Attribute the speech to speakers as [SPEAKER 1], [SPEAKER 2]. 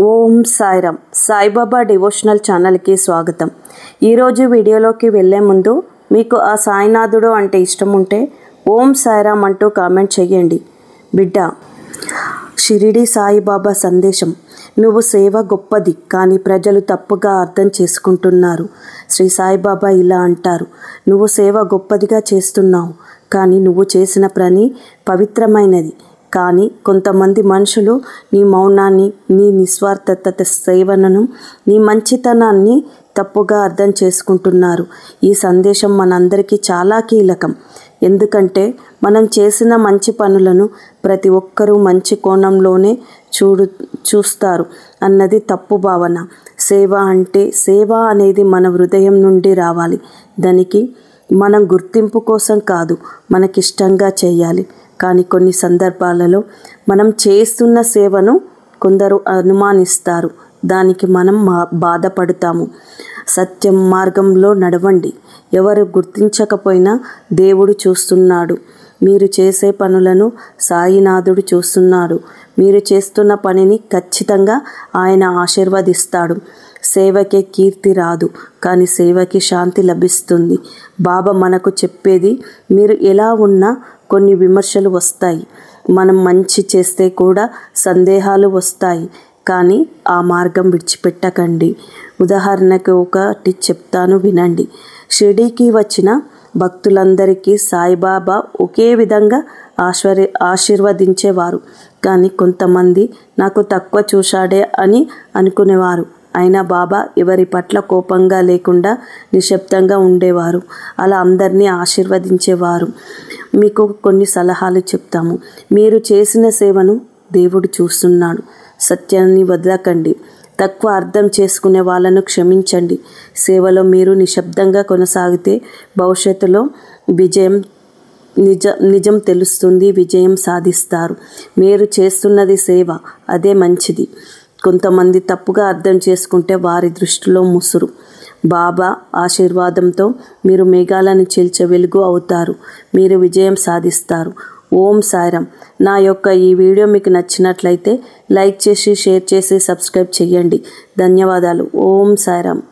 [SPEAKER 1] ఓం Sairam. Saibaba devotional ఛానల్కి స్వాగతం. ఈరోజు వీడియోలోకి వెళ్ళే ముందు మీకు ఆ సాయినాథుడు అంటే ఇష్టం ఉంటే ఓం సాయిరామ్ అంటూ కామెంట్ చేయండి. బిడ్డ, షిరిడి సాయిబాబా సందేశం: నువ్వు సేవ గొప్పది, కానీ ప్రజలు తప్పుగా అర్థం చేసుకుంటున్నారు. శ్రీ సాయిబాబా ఇలా అంటారు: నువ్వు సేవ గొప్పదిగా చేస్తున్నావు, కానీ నువ్వు చేసిన పని పవిత్రమైనది. కానీ కొంతమంది మనుషులు నీ మౌనాన్ని, నీ నిస్వార్థత సేవలను, నీ మంచితనాన్ని తప్పుగా అర్థం చేసుకుంటున్నారు. ఈ సందేశం మనందరికీ చాలా కీలకం. ఎందుకంటే మనం చేసిన మంచి పనులను ప్రతి ఒక్కరూ మంచి కోణంలోనే చూస్తారు అన్నది తప్పు భావన. సేవ అనేది మన హృదయం నుండి రావాలి. దానికి మనం గుర్తింపు కోసం కాదు, మనకిష్టంగా చేయాలి. కానీ కొన్ని సందర్భాలలో మనం చేస్తున్న సేవను కొందరు అనుమానిస్తారు. దానికి మనం బాధపడతాము. సత్యం మార్గంలో నడవండి. ఎవరు గుర్తించకపోయినా దేవుడు చూస్తున్నాడు. మీరు చేసే పనులను సాయినాథుడు చూస్తున్నాడు. మీరు చేస్తున్న పనిని ఖచ్చితంగా ఆయన ఆశీర్వదిస్తాడు. సేవకే కీర్తి రాదు, కానీ సేవకి శాంతి లభిస్తుంది. బాబా మనకు చెప్పేది, మీరు ఎలా ఉన్నా కొన్ని విమర్శలు వస్తాయి. మనం మంచి చేస్తే కూడా సందేహాలు వస్తాయి. కానీ ఆ మార్గం విడిచిపెట్టకండి. ఉదాహరణకు ఒకటి చెప్తాను, వినండి. షిరిడీకి వచ్చిన భక్తులందరికీ సాయిబాబా ఒకే విధంగా ఆశీర్వదించేవారు. కానీ కొంతమంది నాకు తక్కువ చూశాడే అని అనుకునేవారు. అయినా బాబా ఎవరి పట్ల కోపంగా లేకుండా నిశ్శబ్దంగా ఉండేవారు. అలా అందరినీ ఆశీర్వదించేవారు. మీకు కొన్ని సలహాలు చెప్తాము. మీరు చేసిన సేవను దేవుడు చూస్తున్నాడు. సత్యాన్ని వదలకండి. తక్కువ అర్థం చేసుకునే వాళ్ళను క్షమించండి. సేవలో మీరు నిశ్శబ్దంగా కొనసాగితే భవిష్యత్తులో నిజం తెలుస్తుంది. విజయం సాధిస్తారు. మీరు చేస్తున్నది సేవ, అదే మంచిది. కొంతమంది తప్పుగా అర్థం చేసుకుంటే వారి దృష్టిలో ముసురు. బాబా ఆశీర్వాదంతో మీరు మేఘాలను చీల్చే వెలుగు అవుతారు. మీరు విజయం సాధిస్తారు. ఓం సాయిరామ్. నా యొక్క ఈ వీడియో మీకు నచ్చినట్లయితే లైక్ చేసి, షేర్ చేసి, సబ్స్క్రైబ్ చేయండి. ధన్యవాదాలు. ఓం సాయిరామ్.